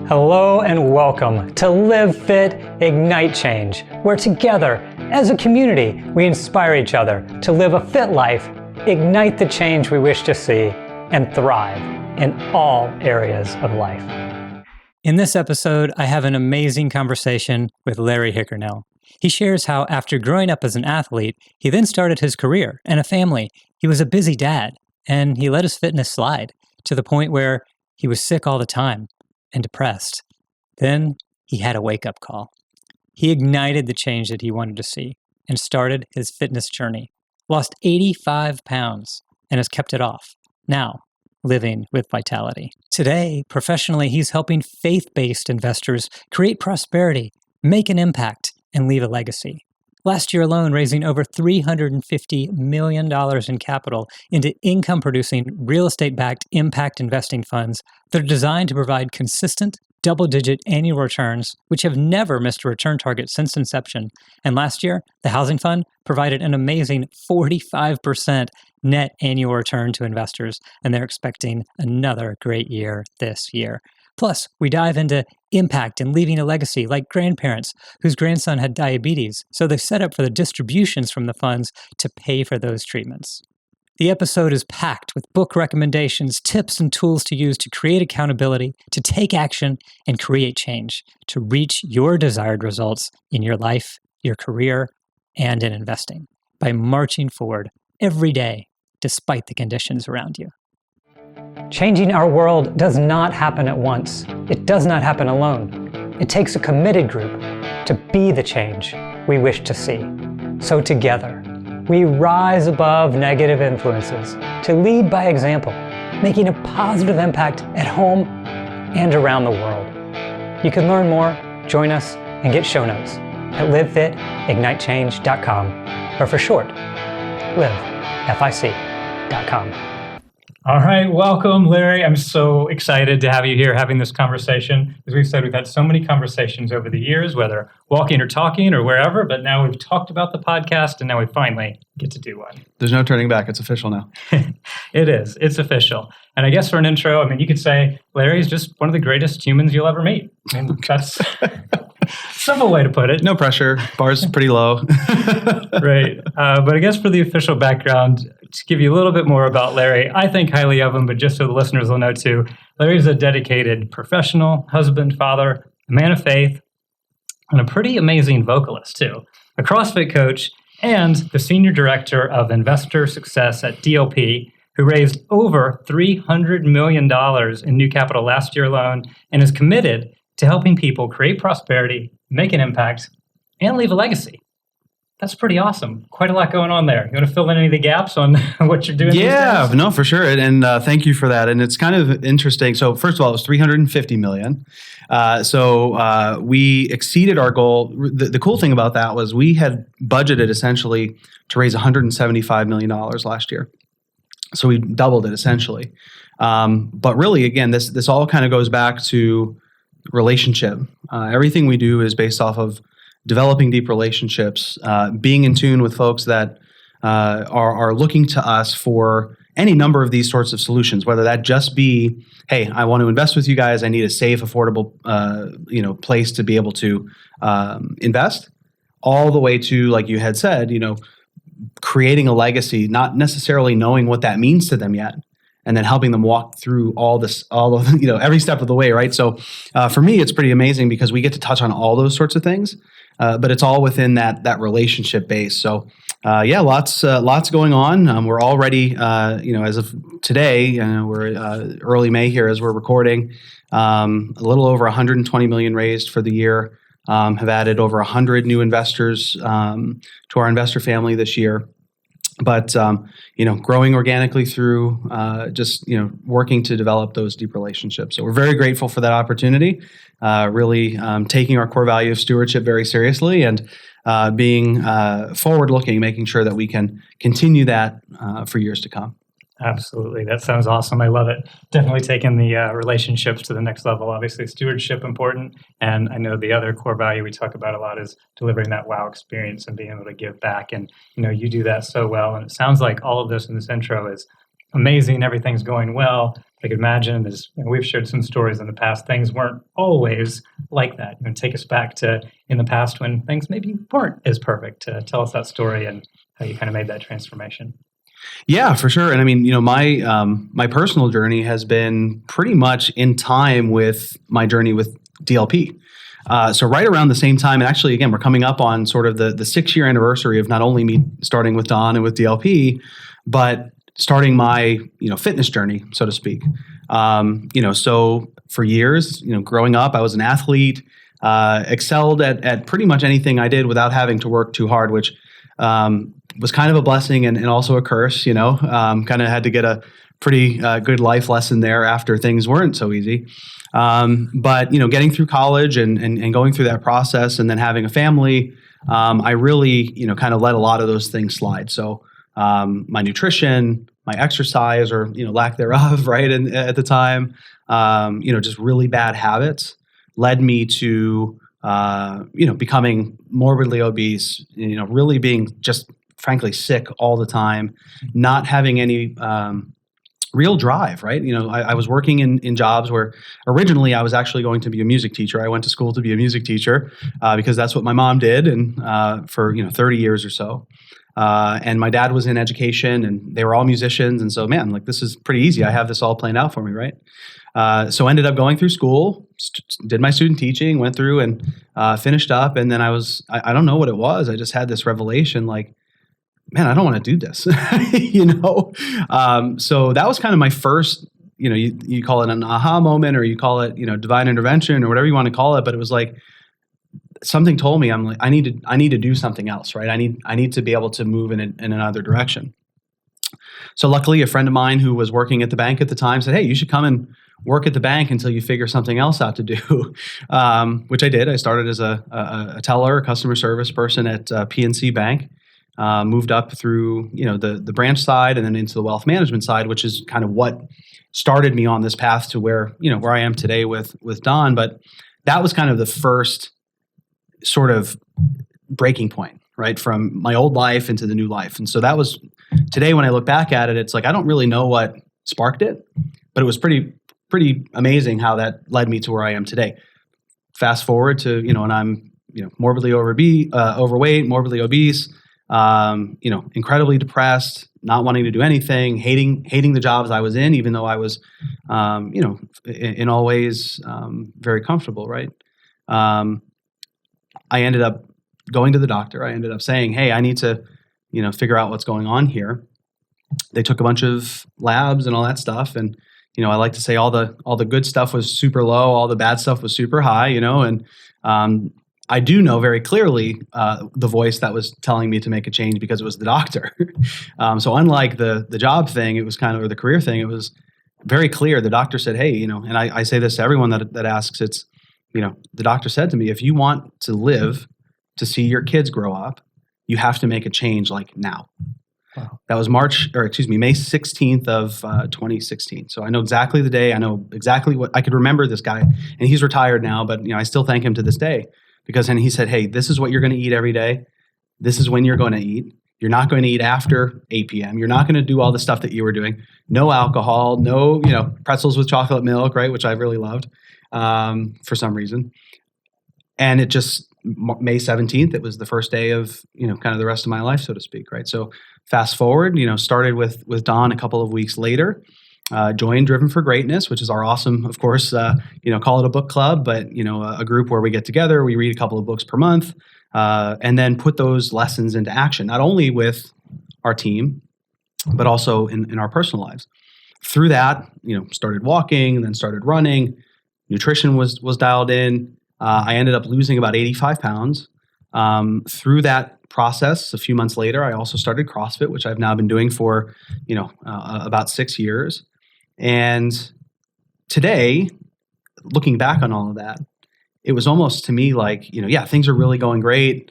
Hello and welcome to Live Fit, Ignite Change, where together, as a community, we inspire each other to live a fit life, ignite the change we wish to see, and thrive in all areas of life. In this episode, I have an amazing conversation with Larry Hickernell. He shares how after growing up as an athlete, he then started his career and a family. He was a busy dad, and he let his fitness slide to the point where he was sick all the time and depressed. Then he had a wake-up call. He ignited the change that he wanted to see and started his fitness journey. Lost 85 pounds and has kept it off. Now, living with vitality. Today, professionally, he's helping faith-based investors create prosperity, make an impact, and leave a legacy. Last year alone, raising over $350 million in capital into income-producing, real estate-backed impact investing funds that are designed to provide consistent, double-digit annual returns, which have never missed a return target since inception. And last year, the Housing Fund provided an amazing 45% net annual return to investors, and they're expecting another great year this year. Plus, we dive into impact and leaving a legacy, like grandparents whose grandson had diabetes, so they set up for the distributions from the funds to pay for those treatments. The episode is packed with book recommendations, tips, and tools to use to create accountability, to take action, and create change, to reach your desired results in your life, your career, and in investing by marching forward every day, despite the conditions around you. Changing our world does not happen at once. It does not happen alone. It takes a committed group to be the change we wish to see. So together, we rise above negative influences to lead by example, making a positive impact at home and around the world. You can learn more, join us, and get show notes at livefitignitechange.com, or for short, livefic.com. All right, welcome, Larry. I'm so excited to have you here having this conversation. As we've said, we've had so many conversations over the years, whether walking or talking or wherever, but now we've talked about the podcast and now we finally get to do one. There's no turning back. It's official now. It is. It's official. And I guess for an intro, you could say Larry's just one of the greatest humans you'll ever meet. That's a simple way to put it. No pressure. Bar's pretty low. Right. But I guess for the official background, to give you a little bit more about Larry, I think highly of him, but just so the listeners will know too, Larry's a dedicated professional, husband, father, a man of faith, and a pretty amazing vocalist too, a CrossFit coach, and the senior director of investor success at DLP, who raised over $300 million in new capital last year alone, and is committed to helping people create prosperity, make an impact, and leave a legacy. That's pretty awesome. Quite a lot going on there. You want to fill in any of the gaps on what you're doing? Yeah, no, for sure. And thank you for that. And it's kind of interesting. So first of all, it was $350 million. So we exceeded our goal. The cool thing about that was we had budgeted essentially to raise $175 million last year. So we doubled it essentially. But really, again, this all kind of goes back to relationship. Everything we do is based off of developing deep relationships, being in tune with folks that are looking to us for any number of these sorts of solutions, whether that just be, hey, I want to invest with you guys, I need a safe, affordable place to be able to invest, all the way to, like you had said, creating a legacy, not necessarily knowing what that means to them yet, and then helping them walk through every step of the way, right? So for me, it's pretty amazing because we get to touch on all those sorts of things. But it's all within that relationship base. So, lots going on. We're already, as of today, we're early May here as we're recording. A little over 120 million raised for the year. Have added over 100 new investors to our investor family this year. But growing organically through working to develop those deep relationships. So we're very grateful for that opportunity. Really taking our core value of stewardship very seriously and being forward-looking, making sure that we can continue that for years to come. Absolutely. That sounds awesome. I love it. Definitely taking the relationships to the next level. Obviously, stewardship important. And I know the other core value we talk about a lot is delivering that wow experience and being able to give back. And, you do that so well. And it sounds like all of this in this intro is amazing, everything's going well. I could imagine, as we've shared some stories in the past, things weren't always like that. Take us back to in the past when things maybe weren't as perfect. Tell us that story and how you kind of made that transformation. Yeah, for sure. And I mean, my personal journey has been pretty much in time with my journey with DLP. So right around the same time, and actually, again, we're coming up on sort of the 6-year anniversary of not only me starting with Don and with DLP, but starting my fitness journey, so to speak. So for years, growing up, I was an athlete, excelled at pretty much anything I did without having to work too hard, which was kind of a blessing and also a curse. Kind of had to get a pretty good life lesson there after things weren't so easy. But getting through college and going through that process and then having a family, I really kind of let a lot of those things slide. So my nutrition, my exercise, or lack thereof, right? And at the time, just really bad habits led me to becoming morbidly obese. Really being just frankly sick all the time, not having any real drive, right? I was working in jobs where originally I was actually going to be a music teacher. I went to school to be a music teacher because that's what my mom did, and for 30 years or so. And my dad was in education, and they were all musicians, and so man, this is pretty easy. I have this all planned out for me, right? So ended up going through school, did my student teaching, went through and finished up, and then I don't know what it was. I just had this revelation, man, I don't want to do this, So that was kind of my first, you call it an aha moment, or you call it, divine intervention, or whatever you want to call it. But it was something told me, I need to do something else, right? I need to be able to move in another direction. So luckily, a friend of mine who was working at the bank at the time said, "Hey, you should come and work at the bank until you figure something else out to do," which I did. I started as a teller, a customer service person at PNC Bank. Moved up through the branch side and then into the wealth management side, which is kind of what started me on this path to where I am today with Don. But that was kind of the first sort of breaking point, right, from my old life into the new life. And so that was today when I look back at it, it's I don't really know what sparked it, but it was pretty amazing how that led me to where I am today. Fast forward to and I'm morbidly overweight, morbidly obese. Incredibly depressed, not wanting to do anything, hating the jobs I was in, even though I was, in all ways, very comfortable, right? I ended up going to the doctor. I ended up saying, "Hey, I need to, figure out what's going on here." They took a bunch of labs and all that stuff. And, I like to say all the good stuff was super low. All the bad stuff was super high, and, I do know very clearly the voice that was telling me to make a change because it was the doctor. So unlike the job thing, it was kind of, or the career thing, it was very clear. The doctor said, "Hey, and I say this to everyone that asks, it's, the doctor said to me, if you want to live to see your kids grow up, you have to make a change now." Wow. That was May 16th of 2016. So I know exactly the day. I know exactly what I could remember this guy, and he's retired now, but I still thank him to this day. Because then he said, "Hey, this is what you're going to eat every day. This is when you're going to eat. You're not going to eat after 8 p.m. You're not going to do all the stuff that you were doing. No alcohol, no, pretzels with chocolate milk," right? Which I really loved for some reason. And it just, May 17th, it was the first day of, kind of the rest of my life, so to speak, right? So fast forward, started with Don a couple of weeks later. Joined Driven for Greatness, which is our awesome, of course, call it a book club, but, a group where we get together, we read a couple of books per month, and then put those lessons into action, not only with our team, but also in our personal lives. Through that, started walking, then started running. Nutrition was dialed in. I ended up losing about 85 pounds. Through that process, a few months later, I also started CrossFit, which I've now been doing for, about 6 years. And today, looking back on all of that, it was almost to me things are really going great.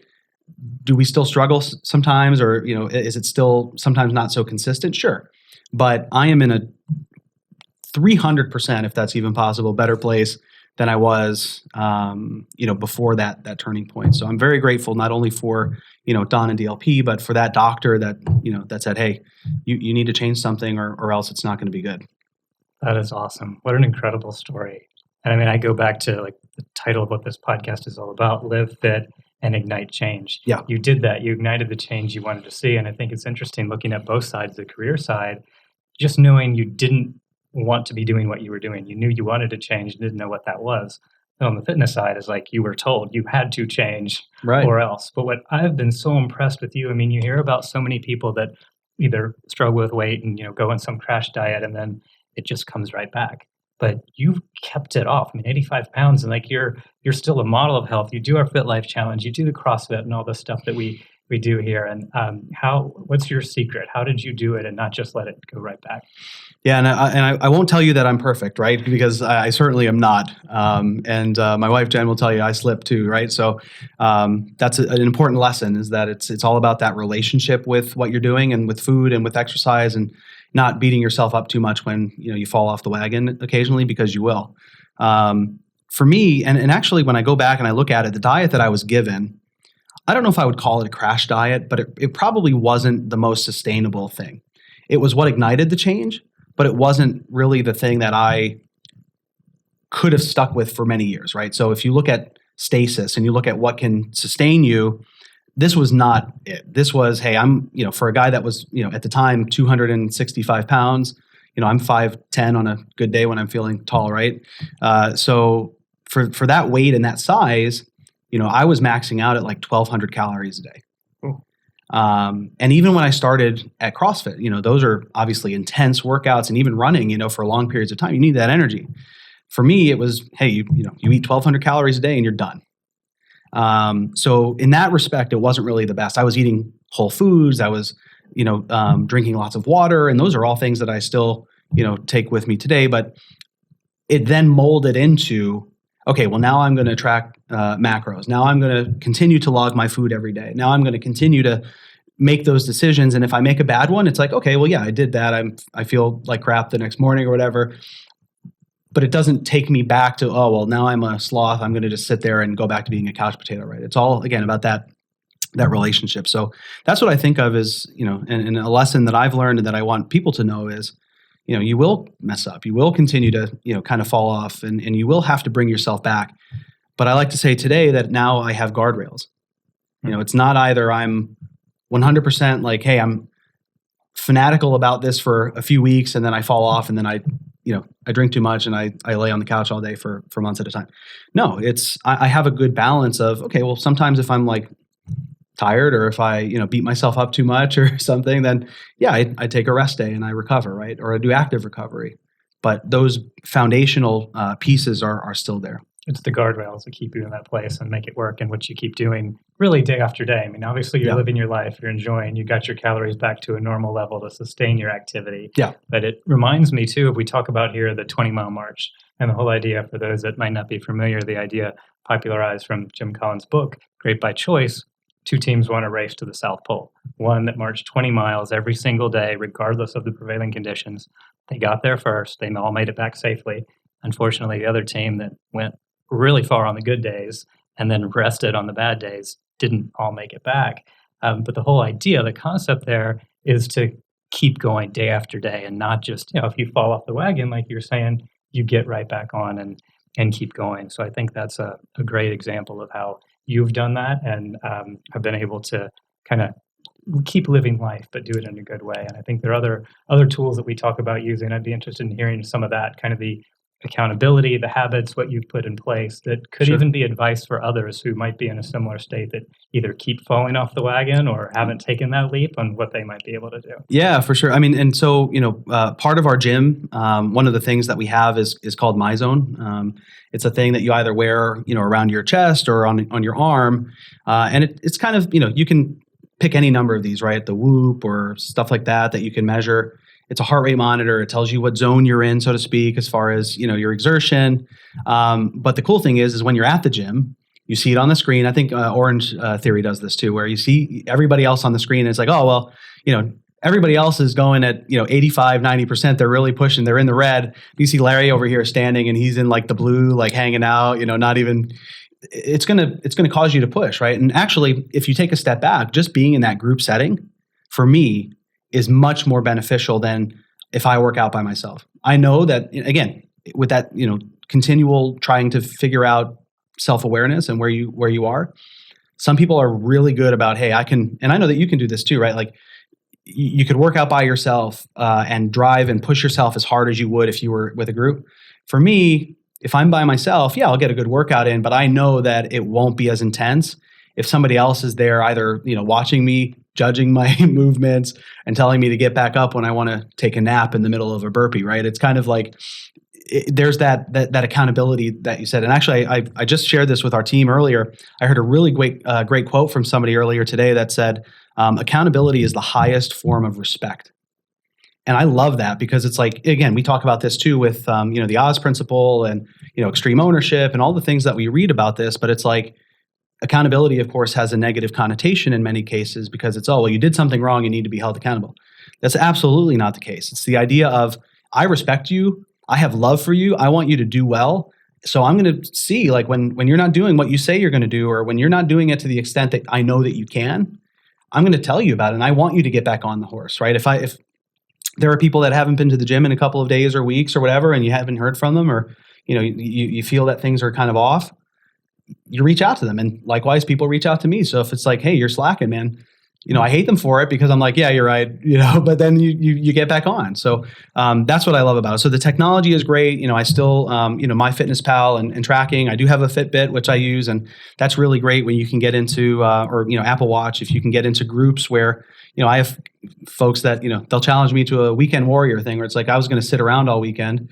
Do we still struggle sometimes, or, is it still sometimes not so consistent? Sure. But I am in a 300%, if that's even possible, better place than I was, before that turning point. So I'm very grateful not only for, Don and DLP, but for that doctor that, that said, hey, you need to change something or else it's not going to be good. That is awesome. What an incredible story. And I mean, I go back to like the title of what this podcast is all about, Live Fit and Ignite Change. Yeah. You did that. You ignited the change you wanted to see. And I think it's interesting looking at both sides, the career side, just knowing you didn't want to be doing what you were doing. You knew you wanted to change and didn't know what that was. And on the fitness side is like you were told you had to change or else. But what I've been so impressed with you, I mean, you hear about so many people that either struggle with weight and, go on some crash diet and then it just comes right back. But you've kept it off. I mean, 85 pounds and like you're still a model of health. You do our Fit Life Challenge, you do the CrossFit and all the stuff that we do here. And what's your secret? How did you do it and not just let it go right back? Yeah, and I won't tell you that I'm perfect, right? Because I certainly am not. And my wife Jen will tell you I slip too, right? So that's an important lesson, is that it's all about that relationship with what you're doing and with food and with exercise, and not beating yourself up too much when you fall off the wagon occasionally, because you will. For me, and actually when I go back and I look at it, the diet that I was given, I don't know if I would call it a crash diet, but it probably wasn't the most sustainable thing. It was what ignited the change, but it wasn't really the thing that I could have stuck with for many years, right? So if you look at stasis and you look at what can sustain you, this was not it. This was, hey, I'm, for a guy that was, at the time, 265 pounds, I'm 5'10" on a good day when I'm feeling tall, right? So for that weight and that size, I was maxing out at like 1,200 calories a day. And even when I started at CrossFit, those are obviously intense workouts, and even running, for long periods of time, you need that energy. For me, it was, hey, you eat 1,200 calories a day and you're done. So in that respect, it wasn't really the best. I was eating whole foods. I was, drinking lots of water, and those are all things that I still, take with me today. But it then molded into, okay, well, now I'm going to track macros. Now I'm going to continue to log my food every day. Now I'm going to continue to make those decisions. And if I make a bad one, it's like, okay, well, yeah, I did that. I feel like crap the next morning or whatever. But it doesn't take me back to, oh, well, now I'm a sloth. I'm going to just sit there and go back to being a couch potato, right? It's all, again, about that relationship. So that's what I think of as, and a lesson that I've learned and that I want people to know is, you will mess up. You will continue to, kind of fall off, and you will have to bring yourself back. But I like to say today that now I have guardrails. It's not either I'm 100% like, hey, I'm fanatical about this for a few weeks and then I fall off and then I drink too much and I lay on the couch all day for months at a time. No, I have a good balance of, okay, well, sometimes if I'm like tired or if I, beat myself up too much or something, then yeah, I take a rest day and I recover, right? Or I do active recovery. But those foundational pieces are still there. It's the guardrails that keep you in that place and make it work, and what you keep doing really day after day. I mean, obviously you're living your life, you're enjoying, you got your calories back to a normal level to sustain your activity. Yeah. But it reminds me too, if we talk about here the 20-mile march, and the whole idea, for those that might not be familiar, the idea popularized from Jim Collins' book, Great by Choice. 2 teams won a race to the South Pole. One that marched 20 miles every single day, regardless of the prevailing conditions. They got there first. They all made it back safely. Unfortunately, the other team that went really far on the good days and then rested on the bad days didn't all make it back. But the whole idea, the concept there is to keep going day after day, and not just, if you fall off the wagon, like you're saying, you get right back on and keep going. So I think that's a great example of how you've done that and have been able to kind of keep living life, but do it in a good way. And I think there are other tools that we talk about using. I'd be interested in hearing some of that, kind of the accountability, the habits, what you've put in place that could even be advice for others who might be in a similar state that either keep falling off the wagon or haven't taken that leap, on what they might be able to do. Yeah, for sure. I mean, and so, part of our gym, one of the things that we have is called MyZone. It's a thing that you either wear, around your chest or on your arm. And it's kind of, you can pick any number of these, right? The Whoop or stuff like that you can measure. It's a heart rate monitor. It tells you what zone you're in, so to speak, as far as, your exertion. But the cool thing is when you're at the gym, you see it on the screen. I think Orange Theory does this too, where you see everybody else on the screen. And it's like, oh, well, everybody else is going at, 85, 90%. They're really pushing. They're in the red. You see Larry over here standing and he's in like the blue, like hanging out, not even, it's going to cause you to push, right? And actually, if you take a step back, just being in that group setting for me is much more beneficial than if I work out by myself. I know that, again, with that, continual trying to figure out self-awareness and where you are, some people are really good about, hey, I can, and I know that you can do this too, right? Like you could work out by yourself and drive and push yourself as hard as you would if you were with a group. For me, if I'm by myself, yeah, I'll get a good workout in, but I know that it won't be as intense if somebody else is there either, watching me, judging my movements and telling me to get back up when I want to take a nap in the middle of a burpee, right? It's kind of like there's that accountability that you said. And actually, I just shared this with our team earlier. I heard a really great quote from somebody earlier today that said, accountability is the highest form of respect. And I love that because it's like, again, we talk about this too with, the Oz principle and, extreme ownership and all the things that we read about this, but it's like accountability, of course, has a negative connotation in many cases because it's, oh, well, you did something wrong, you need to be held accountable. That's absolutely not the case. It's the idea of, I respect you, I have love for you, I want you to do well. So I'm going to see like when you're not doing what you say you're going to do, or when you're not doing it to the extent that I know that you can, I'm going to tell you about it. And I want you to get back on the horse, right? If there are people that haven't been to the gym in a couple of days or weeks or whatever, and you haven't heard from them, or, you feel that things are kind of off, you reach out to them. And likewise, people reach out to me. So if it's like, hey, you're slacking, man, I hate them for it because I'm like, yeah, you're right, but then you get back on. So that's what I love about it. So the technology is great. I still, MyFitnessPal and tracking. I do have a Fitbit, which I use, and that's really great when you can get into, or Apple Watch, if you can get into groups where, I have folks that, they'll challenge me to a weekend warrior thing where it's like, I was going to sit around all weekend,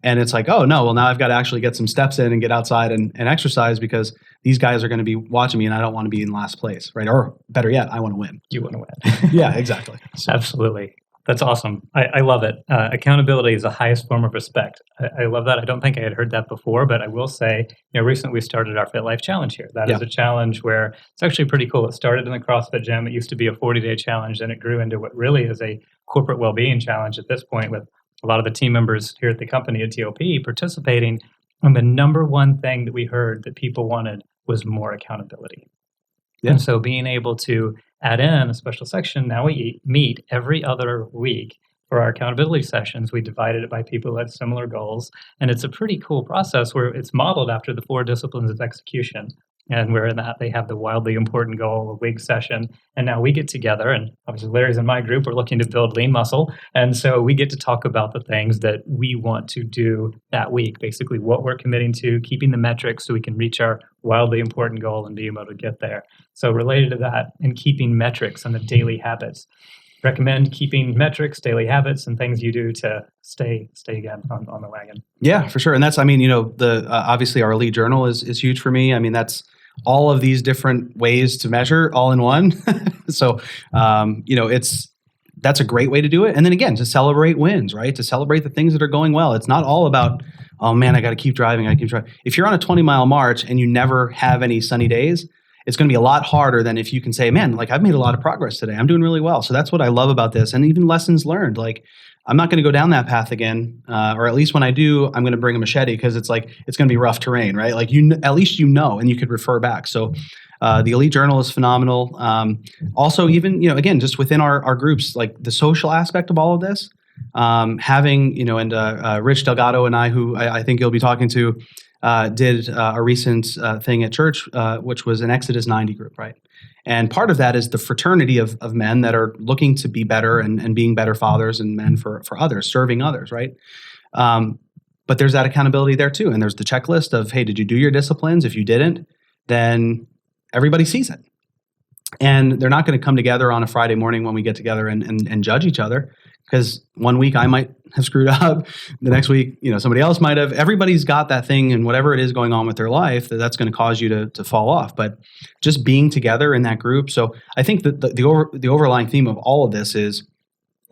and it's like, oh no, well now I've got to actually get some steps in and get outside and exercise because these guys are going to be watching me and I don't want to be in last place, right? Or better yet, I want to win. You want to win. Yeah, exactly. So. Absolutely. That's awesome. I love it. Accountability is the highest form of respect. I love that. I don't think I had heard that before, but I will say, recently we started our Fit Life Challenge here. That is a challenge where it's actually pretty cool. It started in the CrossFit gym. It used to be a 40-day challenge, and it grew into what really is a corporate well-being challenge at this point, with a lot of the team members here at the company at TOP participating. And the number one thing that we heard that people wanted was more accountability. Yeah. And so being able to add in a special section, now we meet every other week for our accountability sessions. We divided it by people who had similar goals. And it's a pretty cool process where it's modeled after the 4 disciplines of execution. And where in that they have the wildly important goal, a WIG session. And now we get together, and obviously Larry's in my group, we're looking to build lean muscle. And so we get to talk about the things that we want to do that week, basically what we're committing to, keeping the metrics so we can reach our wildly important goal and be able to get there. So related to that, and keeping metrics and the daily habits. Recommend keeping metrics, daily habits, and things you do to stay again on the wagon. Yeah, for sure. And that's, obviously our elite journal is huge for me. That's all of these different ways to measure all in one. So, that's a great way to do it. And then again, to celebrate wins, right? To celebrate the things that are going well. It's not all about, oh man, I got to keep driving. If you're on a 20-mile march and you never have any sunny days, it's going to be a lot harder than if you can say, man, I've made a lot of progress today. I'm doing really well. So that's what I love about this. And even lessons learned, I'm not going to go down that path again. Or at least when I do, I'm going to bring a machete because it's going to be rough terrain, right? At least and you could refer back. So the Elite Journal is phenomenal. Also, even, again, just within our groups, the social aspect of all of this, having, and Rich Delgado and I, who I think you'll be talking to, did a recent thing at church, which was an Exodus 90 group, right? And part of that is the fraternity of men that are looking to be better and being better fathers and men for others, serving others, right? But there's that accountability there too. And there's the checklist of, hey, did you do your disciplines? If you didn't, then everybody sees it. And they're not going to come together on a Friday morning when we get together and judge each other. Because one week I might have screwed up, the next week, somebody else might have. Everybody's got that thing, and whatever it is going on with their life, that's going to cause you to fall off. But just being together in that group. So I think that the overlying theme of all of this is,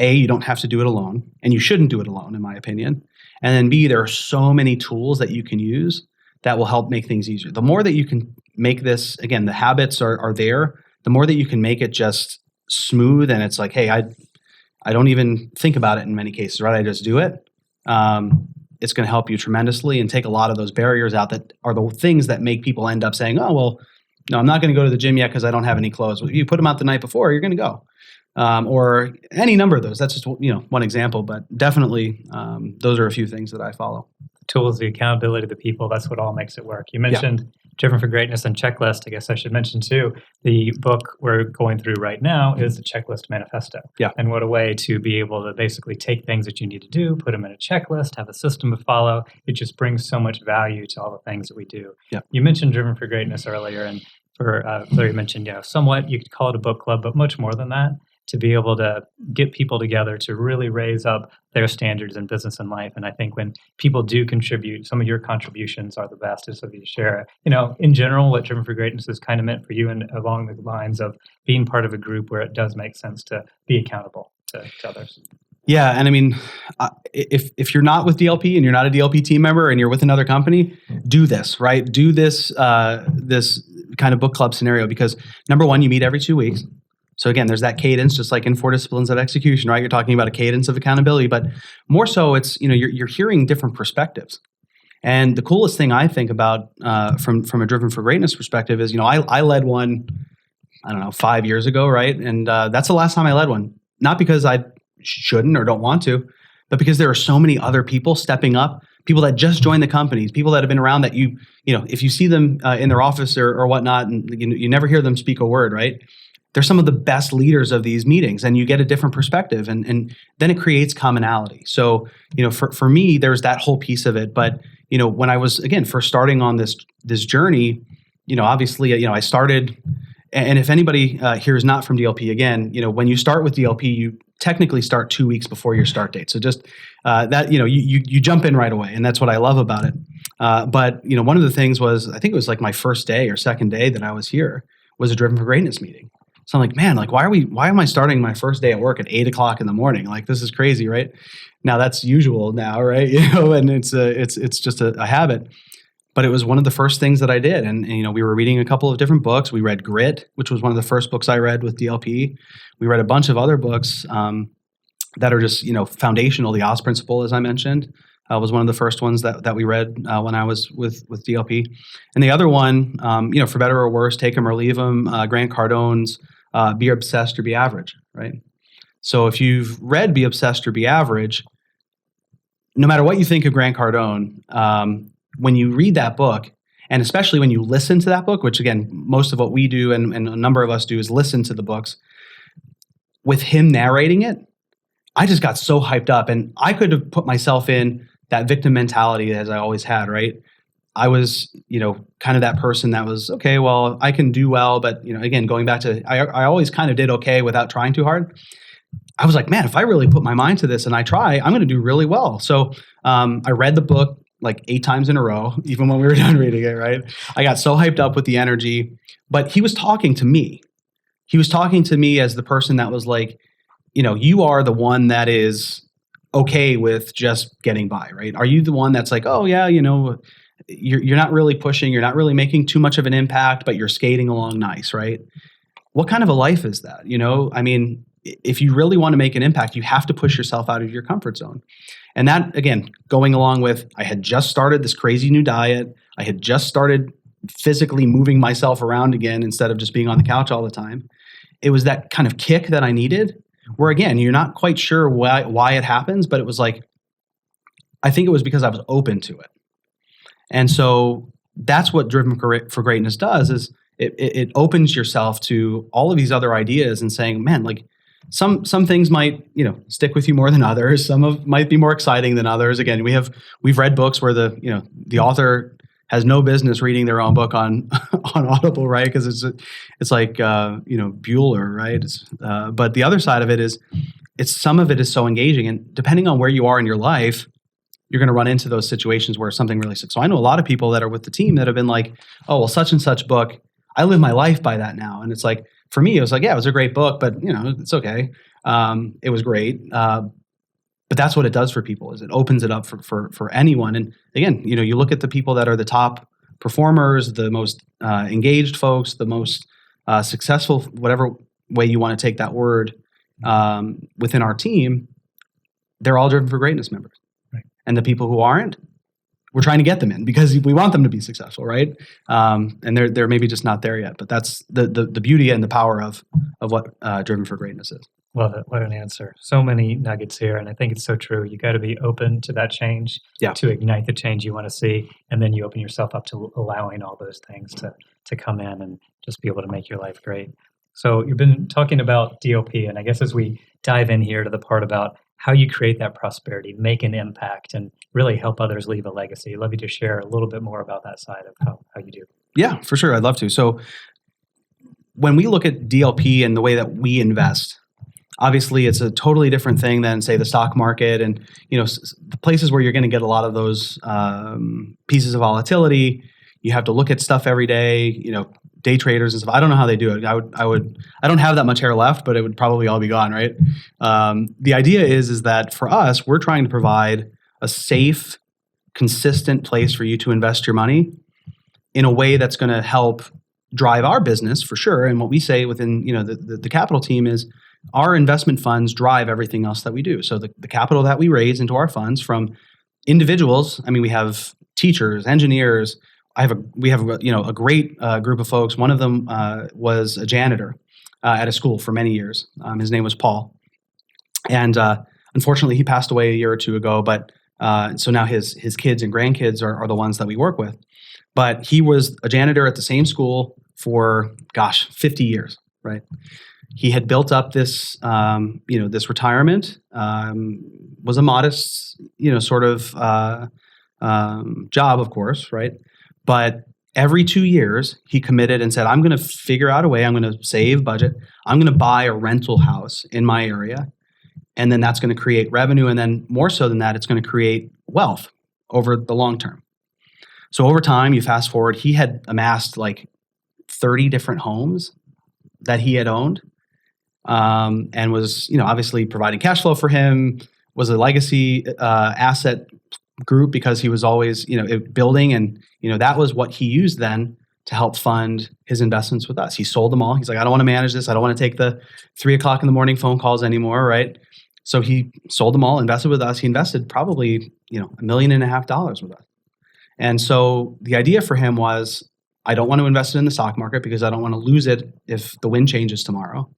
A, you don't have to do it alone, and you shouldn't do it alone, in my opinion. And then B, there are so many tools that you can use that will help make things easier. The more that you can make this, again, the habits are there, the more that you can make it just smooth and it's like, hey, I don't even think about it in many cases, right? I just do it. It's going to help you tremendously and take a lot of those barriers out that are the things that make people end up saying, oh, well, no, I'm not going to go to the gym yet because I don't have any clothes. Well, you put them out the night before, you're going to go. Or any number of those. That's just one example, but definitely those are a few things that I follow. Tools, the accountability, the people, that's what all makes it work. You mentioned Driven for Greatness and Checklist. I guess I should mention too, the book we're going through right now is the Checklist Manifesto. Yeah. And what a way to be able to basically take things that you need to do, put them in a checklist, have a system to follow. It just brings so much value to all the things that we do. Yeah. You mentioned Driven for Greatness earlier, and for Larry mentioned, somewhat you could call it a book club, but much more than that. To be able to get people together to really raise up their standards in business and life. And I think when people do contribute, some of your contributions are the best, is of you to share. In general, what Driven for Greatness is kind of meant for you, and along the lines of being part of a group where it does make sense to be accountable to others. Yeah, and I mean, if you're not with DLP and you're not a DLP team member and you're with another company, do this, right? Do this this kind of book club scenario, because number one, you meet every 2 weeks. So again, there's that cadence, just like in 4 Disciplines of Execution, right? You're talking about a cadence of accountability, but more so it's, you're hearing different perspectives. And the coolest thing I think about from a Driven for Greatness perspective is, I led one, 5 years ago, right? And that's the last time I led one. Not because I shouldn't or don't want to, but because there are so many other people stepping up, people that just joined the companies, people that have been around that if you see them in their office or whatnot, and you never hear them speak a word, right? They're some of the best leaders of these meetings, and you get a different perspective, and then it creates commonality. So, for me, there's that whole piece of it. But, when I was, again, first starting on this journey, obviously, I started, and if anybody here is not from DLP, again, when you start with DLP, you technically start 2 weeks before your start date. So just that, you jump in right away, and that's what I love about it. But, one of the things was, I think it was like my first day or second day that I was here, was a Driven for Greatness meeting. So I'm like, man, why am I starting my first day at work at 8:00 in the morning? Like, this is crazy, right? Now that's usual now, right? And it's just a habit. But it was one of the first things that I did. And we were reading a couple of different books. We read Grit, which was one of the first books I read with DLP. We read a bunch of other books that are just, foundational. The Oz Principle, as I mentioned, was one of the first ones that we read when I was with DLP. And the other one, For Better or Worse, Take 'Em or Leave 'Em, Grant Cardone's Be Obsessed or Be Average, right? So if you've read Be Obsessed or Be Average, no matter what you think of Grant Cardone, when you read that book, and especially when you listen to that book, which again, most of what we do and a number of us do is listen to the books, with him narrating it, I just got so hyped up, and I could have put myself in that victim mentality as I always had, right? I was, kind of that person that was, okay, well, I can do well, but, again, going back to, I always kind of did okay without trying too hard. I was like, man, if I really put my mind to this and I try, I'm going to do really well. So I read the book like 8 times in a row, even when we were done reading it, right? I got so hyped up with the energy, but he was talking to me. He was talking to me as the person that was like, you are the one that is okay with just getting by, right? Are you the one that's like, oh yeah, you're not really pushing, you're not really making too much of an impact, but you're skating along nice, right? What kind of a life is that? I mean, if you really want to make an impact, you have to push yourself out of your comfort zone. And that, again, going along with, I had just started this crazy new diet. I had just started physically moving myself around again instead of just being on the couch all the time. It was that kind of kick that I needed, where again, you're not quite sure why it happens, but it was like, I think it was because I was open to it. And so that's what Driven for Greatness does, is it opens yourself to all of these other ideas and saying, man, like some things might, stick with you more than others. Some might be more exciting than others. Again, we've read books where the author has no business reading their own book on Audible, right? Because it's like Bueller, right? But the other side of it is, some of it is so engaging, and depending on where you are in your life, you're going to run into those situations where something really sticks. So I know a lot of people that are with the team that have been like, oh, well, such and such book, I live my life by that now. And it's like, for me, it was like, yeah, it was a great book, but it's okay. It was great. But that's what it does for people, is it opens it up for anyone. And again, you look at the people that are the top performers, the most engaged folks, the most successful, whatever way you want to take that word within our team, they're all Driven for Greatness members. Right. And the people who aren't, we're trying to get them in because we want them to be successful, right? And they're maybe just not there yet. But that's the beauty and the power of what Driven for Greatness is. Love it. What an answer. So many nuggets here. And I think it's so true. You got to be open to that change, to ignite the change you want to see. And then you open yourself up to allowing all those things to come in and just be able to make your life great. So you've been talking about DOP. And I guess as we dive in here to the part about how you create that prosperity, make an impact, and really help others leave a legacy, I'd love you to share a little bit more about that side of how you do. Yeah, for sure. I'd love to. So when we look at DLP and the way that we invest, obviously, it's a totally different thing than, say, the stock market and the places where you're going to get a lot of those pieces of volatility. You have to look at stuff every day. Day traders and stuff. I don't know how they do it. I don't have that much hair left, but it would probably all be gone, right? The idea is that for us, we're trying to provide a safe, consistent place for you to invest your money in a way that's going to help drive our business for sure. And what we say within the capital team is, our investment funds drive everything else that we do. So the capital that we raise into our funds from individuals, we have teachers, engineers. We have a great group of folks. One of them was a janitor at a school for many years. His name was Paul, and unfortunately, he passed away a year or two ago. But so now his kids and grandkids are the ones that we work with. But he was a janitor at the same school for 50 years, right? He had built up this, this retirement, was a modest, sort of job, of course, right? But every 2 years, he committed and said, I'm going to figure out a way, I'm going to save budget, I'm going to buy a rental house in my area, and then that's going to create revenue, and then more so than that, it's going to create wealth over the long term. So over time, you fast forward, he had amassed like 30 different homes that he had owned. And was, obviously providing cash flow for him, was a legacy asset group because he was always, building, and, that was what he used then to help fund his investments with us. He sold them all. He's like, I don't want to manage this. I don't want to take the 3 o'clock in the morning phone calls anymore, right? So he sold them all, invested with us. He invested probably, $1.5 million with us. And so the idea for him was, I don't want to invest it in the stock market because I don't want to lose it if the wind changes tomorrow.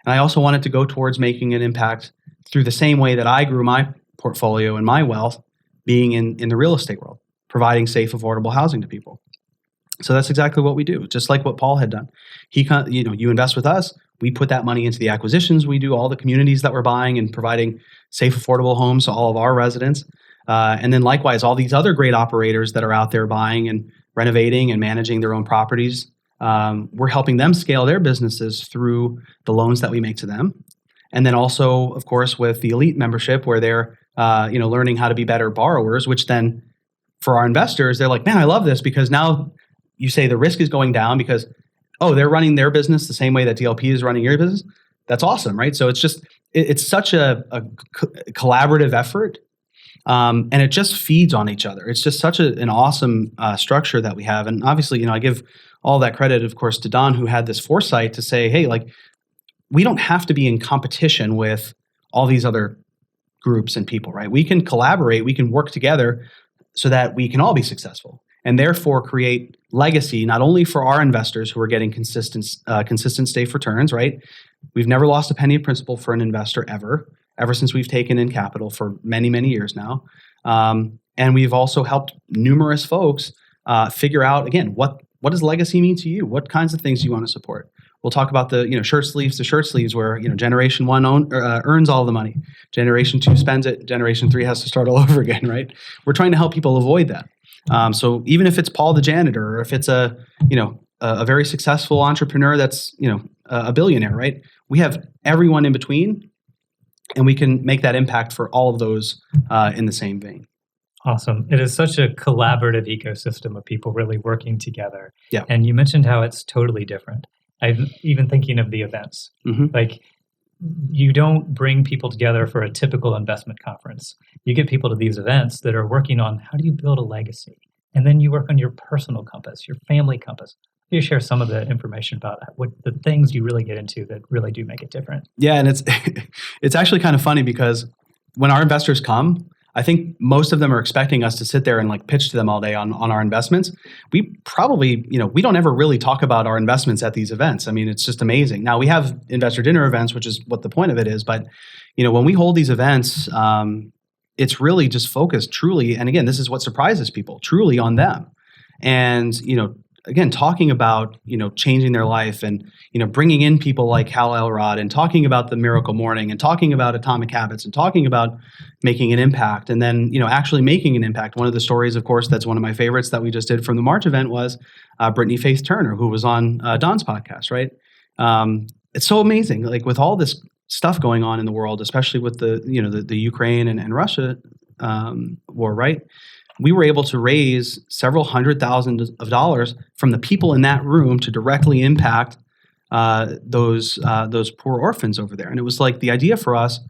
And I also wanted to go towards making an impact through the same way that I grew my portfolio and my wealth, being in the real estate world, providing safe, affordable housing to people. So that's exactly what we do, just like what Paul had done. You invest with us, we put that money into the acquisitions, we do all the communities that we're buying and providing safe, affordable homes to all of our residents. And then likewise, all these other great operators that are out there buying and renovating and managing their own properties, we're helping them scale their businesses through the loans that we make to them. And then also, of course, with the elite membership where they're, learning how to be better borrowers, which then for our investors, they're like, man, I love this because now you say the risk is going down because, they're running their business the same way that DLP is running your business. That's awesome, right? So it's such a collaborative effort. And it just feeds on each other. It's just such an awesome structure that we have. And obviously, I give all that credit, of course, to Don, who had this foresight to say, hey, we don't have to be in competition with all these other groups and people, right? We can collaborate, we can work together so that we can all be successful and therefore create legacy, not only for our investors who are getting consistent safe returns, right? We've never lost a penny of principal for an investor ever since we've taken in capital for many, many years now. And we've also helped numerous folks figure out, again, what does legacy mean to you? What kinds of things do you want to support? We'll talk about the shirt sleeves to shirt sleeves where generation one earns all the money. Generation two spends it. Generation three has to start all over again, right? We're trying to help people avoid that. So even if it's Paul the janitor or if it's a very successful entrepreneur that's a billionaire, right? We have everyone in between, and we can make that impact for all of those in the same vein. Awesome. It is such a collaborative ecosystem of people really working together. Yeah. And you mentioned how it's totally different. I'm even thinking of the events. Mm-hmm. Like, you don't bring people together for a typical investment conference. You get people to these events that are working on how do you build a legacy? And then you work on your personal compass, your family compass. you share some of the information about what the things you really get into that really do make it different? Yeah, and it's actually kind of funny because when our investors come, I think most of them are expecting us to sit there and like pitch to them all day on our investments. We probably, we don't ever really talk about our investments at these events. I mean, it's just amazing. Now we have investor dinner events, which is what the point of it is. But, when we hold these events, it's really just focused truly. And again, this is what surprises people, truly on them. And, again, talking about, changing their life and, bringing in people like Hal Elrod and talking about the Miracle Morning and talking about Atomic Habits and talking about making an impact and then, actually making an impact. One of the stories, of course, that's one of my favorites that we just did from the March event was Brittany Faith Turner, who was on Don's podcast, right? It's so amazing. Like with all this stuff going on in the world, especially with the Ukraine and Russia war, right? We were able to raise several $100,000s from the people in that room to directly impact those poor orphans over there. And it was like the idea for us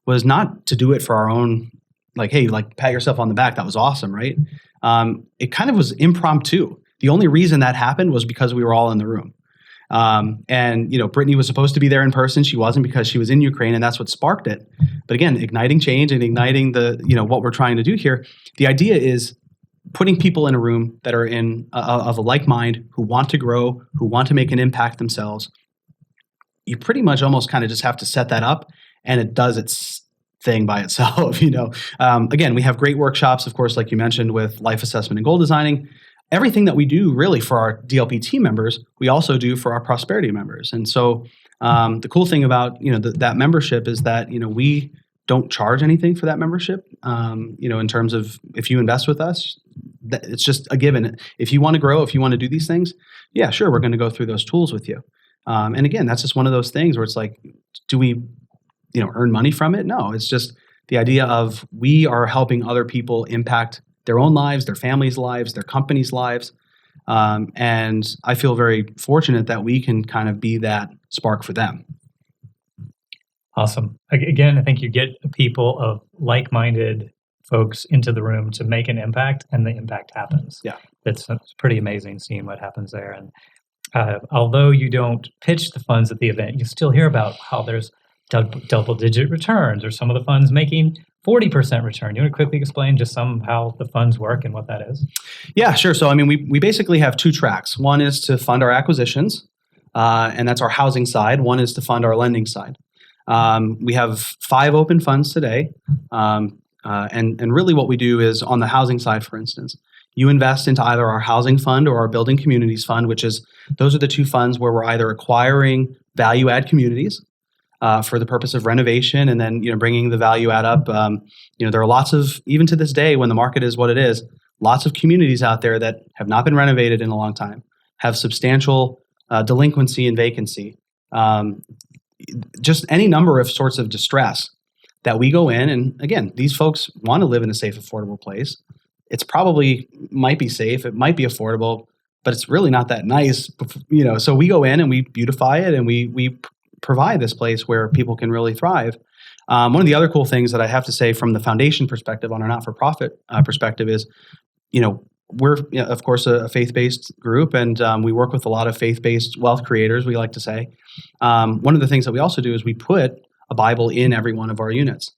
was not to do it for our own, like, hey, like pat yourself on the back. That was awesome, right? It kind of was impromptu. The only reason that happened was because we were all in the room. And Brittany was supposed to be there in person. She wasn't because she was in Ukraine, and that's what sparked it. But again, igniting change and igniting the what we're trying to do here. The idea is putting people in a room that are of a like mind, who want to grow, who want to make an impact themselves. You pretty much almost kind of just have to set that up, and it does its thing by itself. Again, we have great workshops, of course, like you mentioned, with life assessment and goal designing. Everything that we do really for our DLPT members, we also do for our prosperity members. And so the cool thing about that membership is that we don't charge anything for that membership. In terms of if you invest with us, it's just a given. If you want to grow, if you want to do these things, yeah, sure, we're going to go through those tools with you. And again, that's just one of those things where it's like, do we earn money from it? No, it's just the idea of we are helping other people impact their own lives, their families' lives, their companies' lives. And I feel very fortunate that we can kind of be that spark for them. Awesome. Again, I think you get people of like-minded folks into the room to make an impact, and the impact happens. Yeah. It's pretty amazing seeing what happens there. And although you don't pitch the funds at the event, you still hear about how there's double-digit returns, or some of the funds making 40% return. You want to quickly explain just how the funds work and what that is? Yeah, sure. So, I mean, we basically have two tracks. One is to fund our acquisitions, and that's our housing side. One is to fund our lending side. We have 5 open funds today. And really what we do is on the housing side, for instance, you invest into either our housing fund or our building communities fund, those are the 2 funds where we're either acquiring value add communities for the purpose of renovation, and then bringing the value add up. There are lots of, even to this day when the market is what it is, lots of communities out there that have not been renovated in a long time, have substantial delinquency and vacancy, just any number of sorts of distress that we go in. And again, these folks want to live in a safe, affordable place. It's probably might be safe, it might be affordable, but it's really not that nice. So we go in and we beautify it, and we provide this place where people can really thrive. One of the other cool things that I have to say from the foundation perspective, on our not-for-profit perspective, is, we're of course a faith-based group, and we work with a lot of faith-based wealth creators, we like to say. One of the things that we also do is we put a Bible in every one of our units,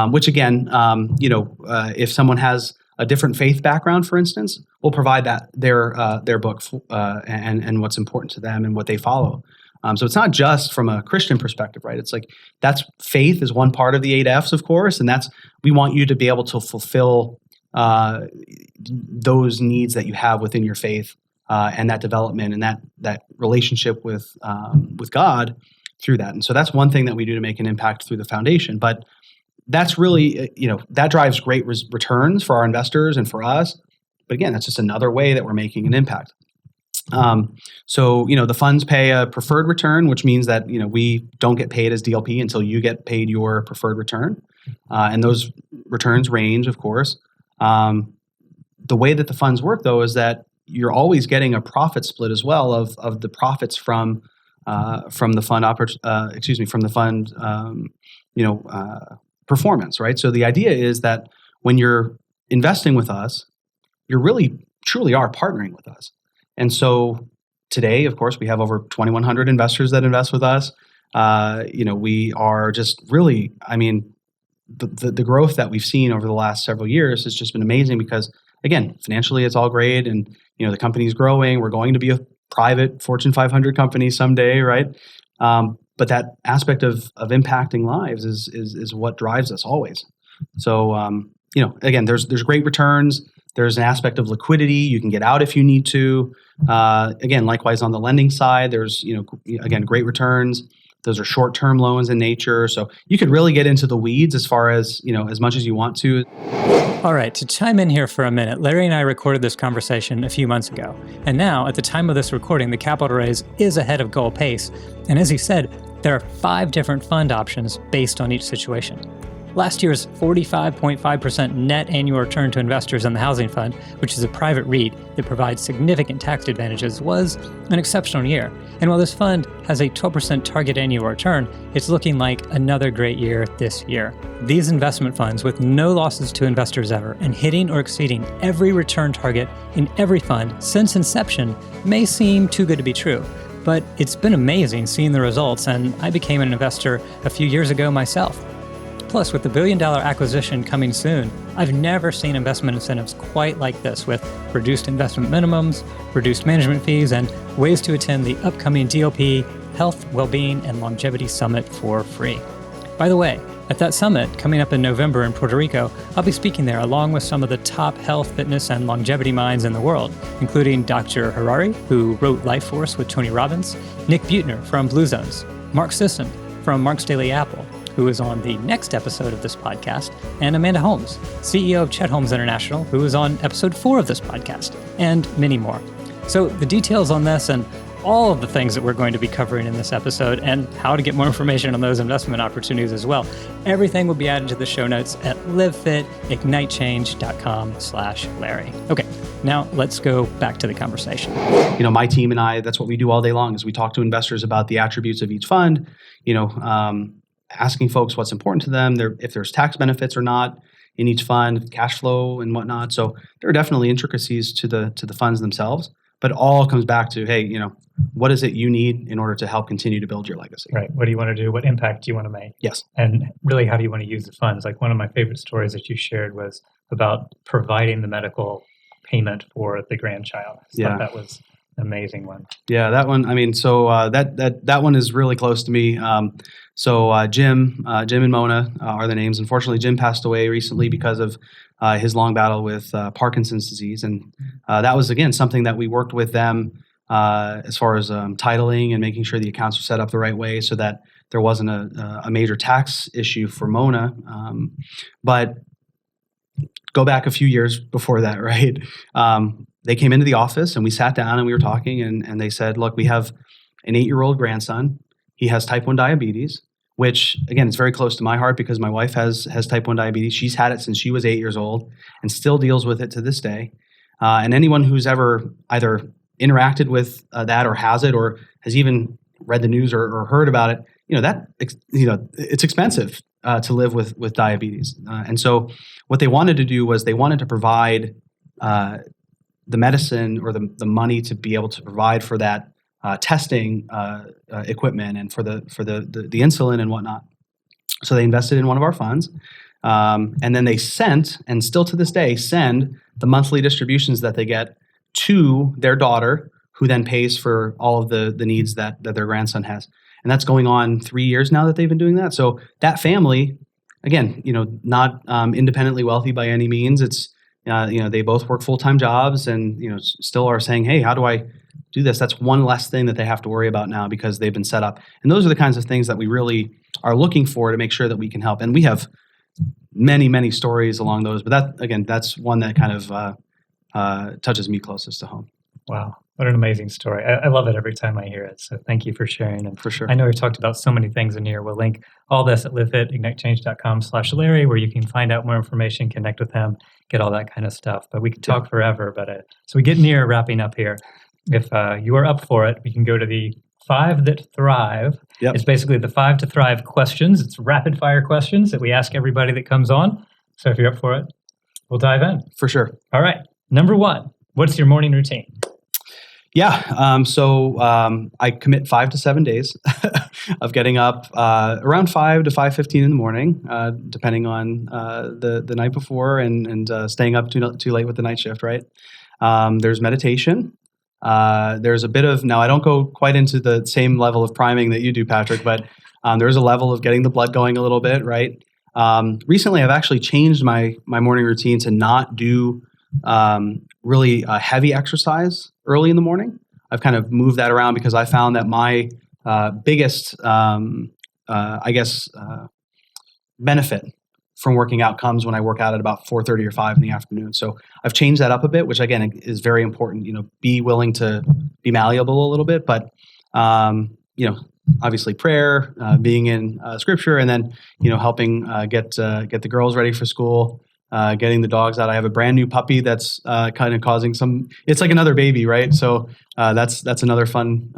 which again, if someone has a different faith background, for instance, we'll provide that their book and what's important to them and what they follow. So it's not just from a Christian perspective, right? It's like faith is one part of the 8 F's, of course, and we want you to be able to fulfill those needs that you have within your faith and that development and that relationship with God through that. And so that's one thing that we do to make an impact through the foundation. But that's really, that drives great returns for our investors and for us. But again, that's just another way that we're making an impact. So the funds pay a preferred return, which means that, we don't get paid as DLP until you get paid your preferred return. And those returns range, of course. The way that the funds work, though, is that you're always getting a profit split as well of the profits from the fund performance, right? So the idea is that when you're investing with us, you really truly are partnering with us. And so today, of course, we have over 2,100 investors that invest with us. We are just really, the growth that we've seen over the last several years has just been amazing because, again, financially it's all great, and the company's growing. We're going to be a private Fortune 500 company someday, right? But that aspect of impacting lives is what drives us always. So again, there's great returns. There's an aspect of liquidity. You can get out if you need to. Again, likewise on the lending side, there's again, great returns. Those are short-term loans in nature. So you could really get into the weeds as far as, as much as you want to. All right, to chime in here for a minute, Larry and I recorded this conversation a few months ago. And now, at the time of this recording, the capital raise is ahead of goal pace. And as he said, there are 5 different fund options based on each situation. Last year's 45.5% net annual return to investors in the housing fund, which is a private REIT that provides significant tax advantages, was an exceptional year. And while this fund has a 12% target annual return, it's looking like another great year this year. These investment funds with no losses to investors ever and hitting or exceeding every return target in every fund since inception may seem too good to be true. But it's been amazing seeing the results, and I became an investor a few years ago myself. Plus, with the $1 billion acquisition coming soon, I've never seen investment incentives quite like this, with reduced investment minimums, reduced management fees, and ways to attend the upcoming DLP Health, Wellbeing, and Longevity Summit for free. By the way, at that summit coming up in November in Puerto Rico, I'll be speaking there along with some of the top health, fitness, and longevity minds in the world, including Dr. Harari, who wrote Life Force with Tony Robbins, Nick Buettner from Blue Zones, Mark Sisson from Mark's Daily Apple, who is on the next episode of this podcast, and Amanda Holmes, CEO of Chet Holmes International, who is on episode 4 of this podcast, and many more. So the details on this and all of the things that we're going to be covering in this episode and how to get more information on those investment opportunities as well, everything will be added to the show notes at livefitignitechange.com/Larry. Okay, now let's go back to the conversation. My team and I, that's what we do all day long is we talk to investors about the attributes of each fund, asking folks what's important to them, if there's tax benefits or not in each fund, cash flow and whatnot. So there are definitely intricacies to the funds themselves, but it all comes back to, hey, what is it you need in order to help continue to build your legacy? Right. What do you want to do? What impact do you want to make? Yes. And really, how do you want to use the funds? Like one of my favorite stories that you shared was about providing the medical payment for the grandchild. I thought that was an amazing one. Yeah, that one. That one is really close to me. Jim and Mona are the names. Unfortunately, Jim passed away recently because of his long battle with Parkinson's disease, and that was again something that we worked with them as far as titling and making sure the accounts were set up the right way so that there wasn't a major tax issue for Mona. But go back a few years before that, right? They came into the office and we sat down and we were talking, and they said, look, we have an 8-year-old grandson. He has type 1 diabetes, which again is very close to my heart because my wife has type 1 diabetes. She's had it since she was 8 years old and still deals with it to this day. And anyone who's ever either interacted with that or has it or has even read the news or heard about it, it's expensive to live with diabetes. And so what they wanted to do was they wanted to provide the medicine or the money to be able to provide for that testing equipment and for the insulin and whatnot. So they invested in one of our funds, and then they sent, and still to this day, send the monthly distributions that they get to their daughter, who then pays for all of the needs that their grandson has. And that's going on 3 years now that they've been doing that. So that family, again, not independently wealthy by any means. It's they both work full-time jobs and still are saying, hey, how do I do this? That's one less thing that they have to worry about now because they've been set up. And those are the kinds of things that we really are looking for to make sure that we can help. And we have many, many stories along those. But that's one that kind of touches me closest to home. Wow. What an amazing story. I love it every time I hear it. So thank you for sharing. And for sure. I know we've talked about so many things in here. We'll link all this at livefitignitechange.com/Larry, where you can find out more information, connect with him, get all that kind of stuff. But we could talk forever. But so we get near wrapping up here. If you are up for it, we can go to the 5 that thrive. Yep. It's basically the 5 to thrive questions. It's rapid fire questions that we ask everybody that comes on. So if you're up for it, we'll dive in. For sure. All right. Number 1, what's your morning routine? Yeah. I commit 5 to 7 days of getting up around 5 to 5:15 in the morning, depending on the night before, and staying up too late with the night shift. Right. There's meditation. There's a bit of, now I don't go quite into the same level of priming that you do, Patrick, but there's a level of getting the blood going a little bit. Right. Recently, I've actually changed my morning routine to not do really heavy exercise early in the morning. I've kind of moved that around because I found that my biggest, benefit from working out comes when I work out at about 4:30 or 5 in the afternoon. So I've changed that up a bit, which again is very important. Be willing to be malleable a little bit, but obviously prayer, being in scripture, and then helping get the girls ready for school. Getting the dogs out. I have a brand new puppy that's kind of causing some. It's like another baby, right? So that's another fun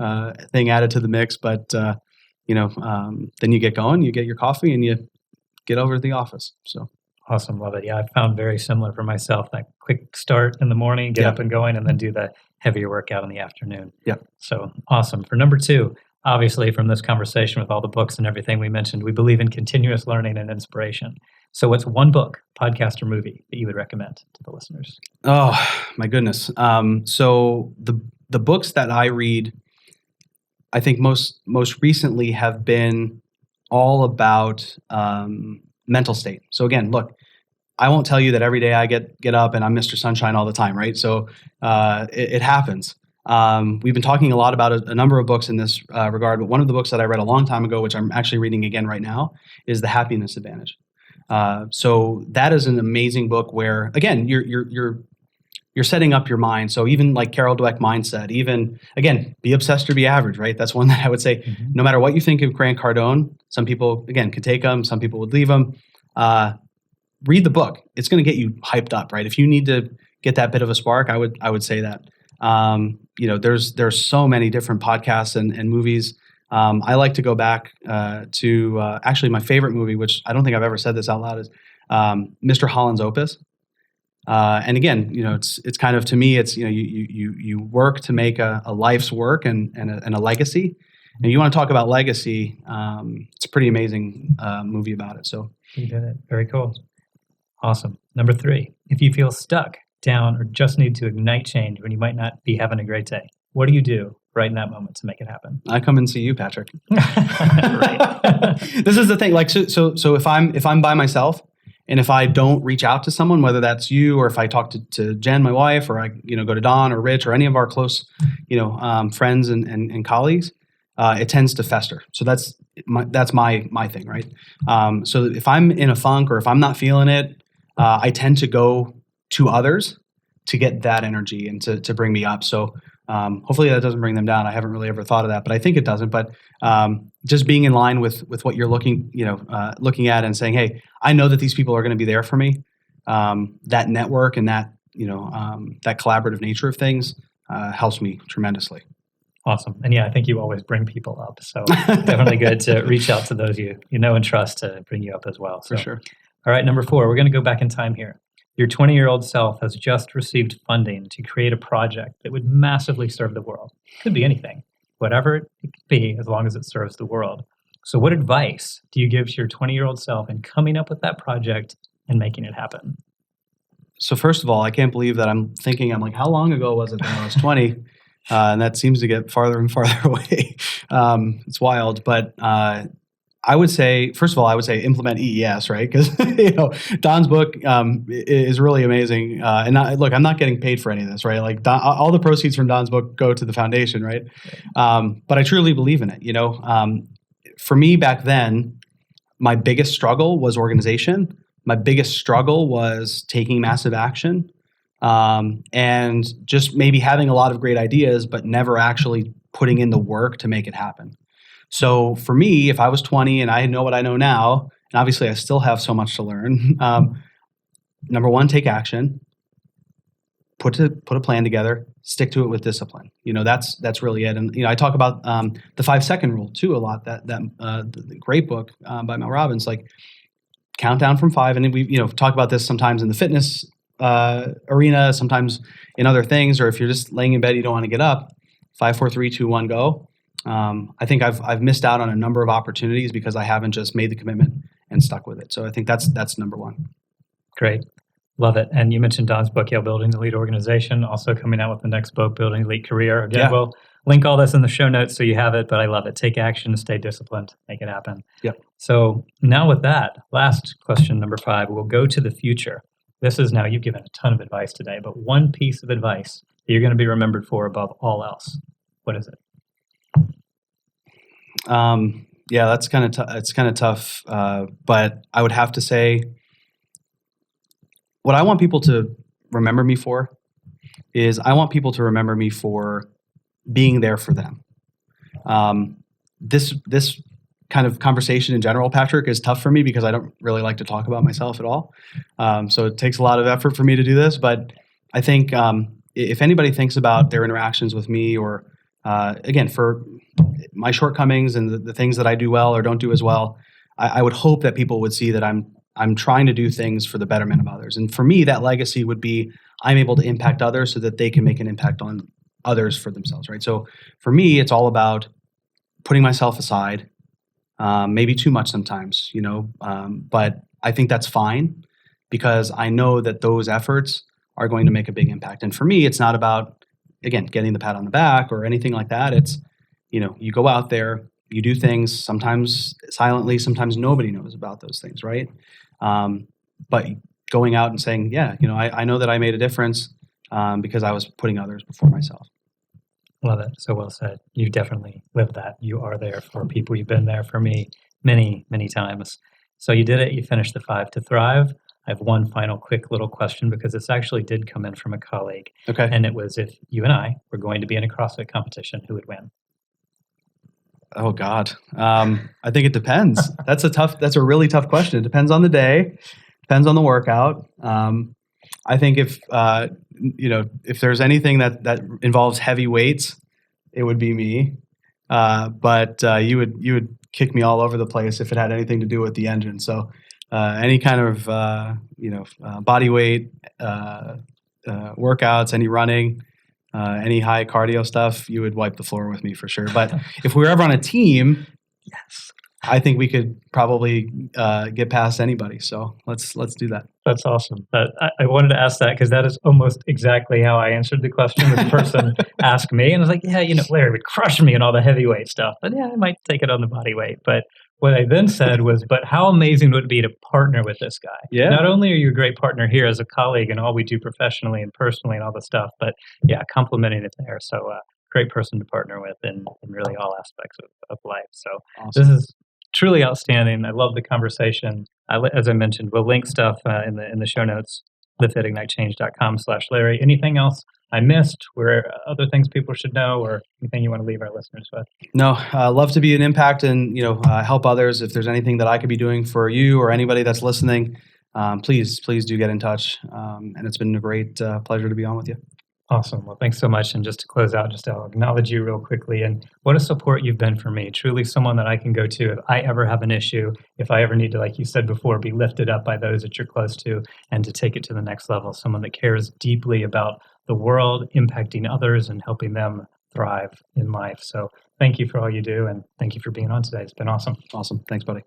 thing added to the mix. But then you get going, you get your coffee, and you get over to the office. So awesome, love it. Yeah, I found very similar for myself. That quick start in the morning, get up and going, and then do the heavier workout in the afternoon. Yeah. So awesome. For number 2, obviously from this conversation with all the books and everything we mentioned, we believe in continuous learning and inspiration. So what's one book, podcast, or movie that you would recommend to the listeners? Oh, my goodness. So the books that I read, I think most recently have been all about mental state. So again, look, I won't tell you that every day I get up and I'm Mr. Sunshine all the time, right? So it happens. We've been talking a lot about a number of books in this regard, but one of the books that I read a long time ago, which I'm actually reading again right now, is The Happiness Advantage. So that is an amazing book where, again, you're setting up your mind. So even like Carol Dweck mindset, even again, be obsessed or be average, right? That's one that I would say, no matter what you think of Grant Cardone, some people again could take them, some people would leave them. Read the book; it's going to get you hyped up, right? If you need to get that bit of a spark, I would say that. There's so many different podcasts and movies. I like to go back to actually my favorite movie, which I don't think I've ever said this out loud, is Mr. Holland's Opus. And again, it's kind of, to me, it's you work to make a life's work and a legacy. And you want to talk about legacy? It's a pretty amazing movie about it. So you did it. Very cool. Awesome. Number 3, if you feel stuck, down, or just need to ignite change when you might not be having a great day, what do you do right in that moment to make it happen? I come and see you, Patrick. Right. This is the thing. Like, so if I'm by myself, and if I don't reach out to someone, whether that's you or if I talk to Jen, my wife, or I go to Don or Rich or any of our close friends and colleagues, it tends to fester. So that's my thing, right? So if I'm in a funk or if I'm not feeling it, I tend to go to others to get that energy and to bring me up. So hopefully that doesn't bring them down. I haven't really ever thought of that, but I think it doesn't. But just being in line with what you're looking at and saying, hey, I know that these people are going to be there for me. That network and that that collaborative nature of things helps me tremendously. Awesome. And yeah, I think you always bring people up. So definitely good to reach out to those you know and trust to bring you up as well. So, for sure. All right, number 4, we're going to go back in time here. Your 20-year-old self has just received funding to create a project that would massively serve the world. Could be anything, whatever it could be, as long as it serves the world. So what advice do you give to your 20-year-old self in coming up with that project and making it happen? So first of all, I can't believe that I'm like, how long ago was it that I was 20? And that seems to get farther and farther away. It's wild. But I would say, first of all, implement EES, right? Because Don's book is really amazing. And I'm not getting paid for any of this, right? Like all the proceeds from Don's book go to the foundation, right? But I truly believe in it. For me back then, my biggest struggle was organization. My biggest struggle was taking massive action, and just maybe having a lot of great ideas, but never actually putting in the work to make it happen. So for me, if I was 20 and I know what I know now, and obviously I still have so much to learn, number 1, take action, put a plan together, stick to it with discipline. That's really it. And I talk about the 5-second rule too a lot. The great book by Mel Robbins, like count down from 5, and then we talk about this sometimes in the fitness arena, sometimes in other things, or if you're just laying in bed, you don't want to get up. 5, 4, 3, 2, 1, go. I think I've missed out on a number of opportunities because I haven't just made the commitment and stuck with it. So I think that's number one. Great. Love it. And you mentioned Don's book, Building the Elite Organization, also coming out with the next book, Building Elite Career. Again, we'll link all this in the show notes so you have it, but I love it. Take action, stay disciplined, make it happen. Yep. So now with that, last question, number 5, we'll go to the future. This is now, you've given a ton of advice today, but one piece of advice that you're going to be remembered for above all else. What is it? That's kind of it's kind of tough, but I would have to say what I want people to remember me for is I want people to remember me for being there for them. This kind of conversation in general, Patrick, is tough for me because I don't really like to talk about myself at all. So it takes a lot of effort for me to do this, but I think if anybody thinks about their interactions with me or again, for my shortcomings and the things that I do well or don't do as well, I would hope that people would see that I'm trying to do things for the betterment of others. And for me, that legacy would be I'm able to impact others so that they can make an impact on others for themselves, right? So for me, it's all about putting myself aside, maybe too much sometimes, but I think that's fine because I know that those efforts are going to make a big impact. And for me, it's not about, again, getting the pat on the back or anything like that. It's, you go out there, you do things, sometimes silently, sometimes nobody knows about those things, right? But going out and saying, I know that I made a difference because I was putting others before myself. Love it. So well said. You definitely live that. You are there for people. You've been there for me many, many times. So you did it. You finished the 5 to Thrive. I have one final quick little question because this actually did come in from a colleague. Okay. And it was, if you and I were going to be in a CrossFit competition, who would win? Oh God. I think it depends. That's a really tough question. It depends on the day, depends on the workout. I think if there's anything that involves heavy weights, it would be me. But you would kick me all over the place if it had anything to do with the engine. So any kind of body weight workouts, any running, any high cardio stuff, you would wipe the floor with me for sure. But if we were ever on a team, yes, I think we could probably get past anybody. So let's do that. That's awesome. I wanted to ask that because that is almost exactly how I answered the question. This person asked me, and I was like, Larry would crush me in all the heavyweight stuff, but I might take it on the body weight. But what I then said was, but how amazing would it be to partner with this guy? Yeah. Not only are you a great partner here as a colleague and all we do professionally and personally and all the stuff, but complimenting it there. So great person to partner with in really all aspects of life. So awesome. This is truly outstanding. I love the conversation. As I mentioned, we'll link stuff in the show notes, livefitignitechange.com/Larry. Anything else I missed? Where other things people should know, or anything you want to leave our listeners with? No, love to be an impact and help others. If there's anything that I could be doing for you or anybody that's listening, please do get in touch. And it's been a great pleasure to be on with you. Awesome. Well, thanks so much. And just to close out, I'll acknowledge you real quickly. And what a support you've been for me. Truly someone that I can go to if I ever have an issue, if I ever need to, like you said before, be lifted up by those that you're close to and to take it to the next level. Someone that cares deeply about the world, impacting others and helping them thrive in life. So thank you for all you do. And thank you for being on today. It's been awesome. Awesome. Thanks, buddy.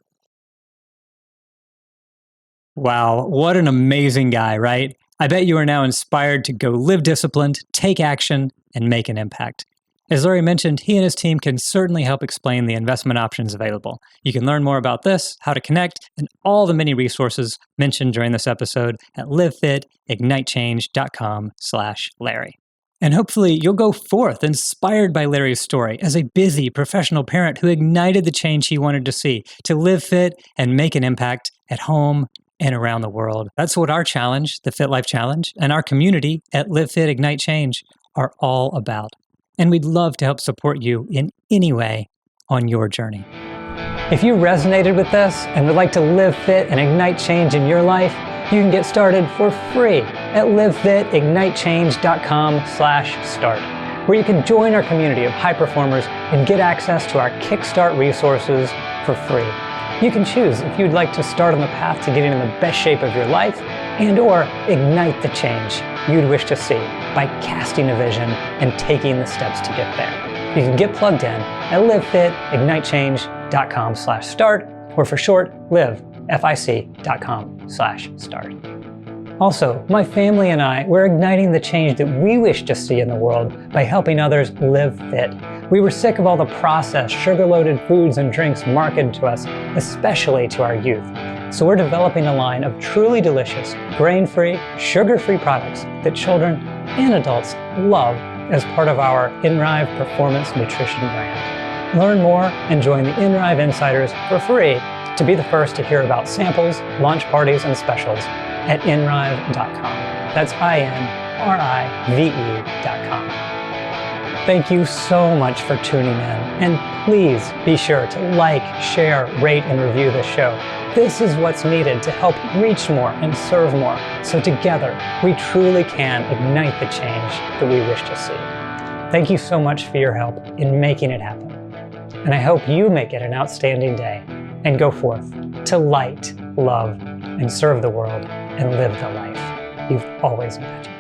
Wow, what an amazing guy, right? I bet you are now inspired to go live disciplined, take action, and make an impact. As Larry mentioned, he and his team can certainly help explain the investment options available. You can learn more about this, how to connect, and all the many resources mentioned during this episode at livefitignitechange.com/Larry. And hopefully you'll go forth inspired by Larry's story as a busy professional parent who ignited the change he wanted to see, to live fit and make an impact at home and around the world. That's what our challenge, the Fit Life Challenge, and our community at Live Fit Ignite Change are all about. And we'd love to help support you in any way on your journey. If you resonated with this and would like to live fit and ignite change in your life, you can get started for free at livefitignitechange.com/start, where you can join our community of high performers and get access to our Kickstart resources for free. You can choose if you'd like to start on the path to getting in the best shape of your life and or ignite the change you'd wish to see by casting a vision and taking the steps to get there. You can get plugged in at livefitignitechange.com/start, or for short, livefic.com/start. Also, my family and I, we're igniting the change that we wish to see in the world by helping others live fit. We were sick of all the processed, sugar-loaded foods and drinks marketed to us, especially to our youth. So we're developing a line of truly delicious, grain-free, sugar-free products that children and adults love as part of our InRive Performance Nutrition brand. Learn more and join the InRive Insiders for free to be the first to hear about samples, launch parties, and specials at inrive.com. That's INRIVE.com. Thank you so much for tuning in, and please be sure to like, share, rate, and review this show. This is what's needed to help reach more and serve more, so together we truly can ignite the change that we wish to see. Thank you so much for your help in making it happen, and I hope you make it an outstanding day and go forth to light, love, and serve the world and live the life you've always imagined.